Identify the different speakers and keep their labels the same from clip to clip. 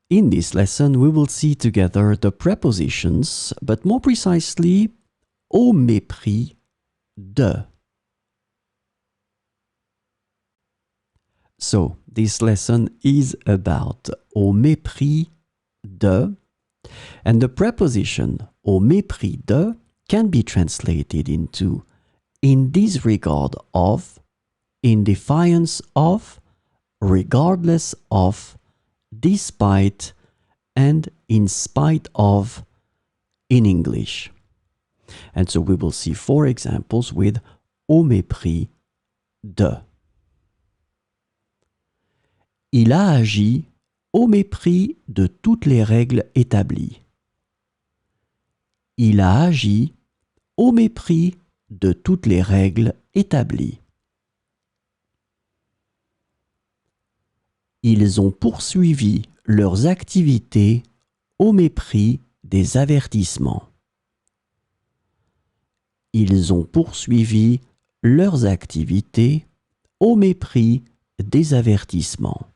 Speaker 1: In this lesson, we will see together the prepositions, but more precisely, au mépris de. So, this lesson is about au mépris de, and the preposition au mépris de can be translated into in disregard of, in defiance of, regardless of, despite, and in spite of in English. And so we will see 4 examples with au mépris de. Il a agi au mépris de toutes les règles établies. Il a agi au mépris de toutes les règles établies. Ils ont poursuivi leurs activités au mépris des avertissements. Ils ont poursuivi leurs activités au mépris des avertissements.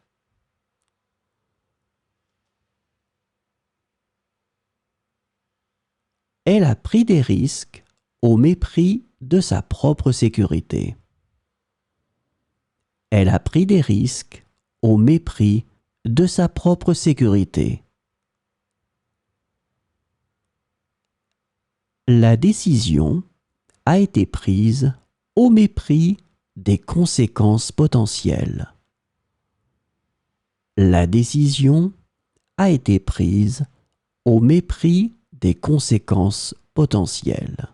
Speaker 1: Elle a pris des risques au mépris de sa propre sécurité. Elle a pris des risques au mépris de sa propre sécurité. La décision a été prise au mépris des conséquences potentielles. La décision a été prise au mépris des conséquences potentielles.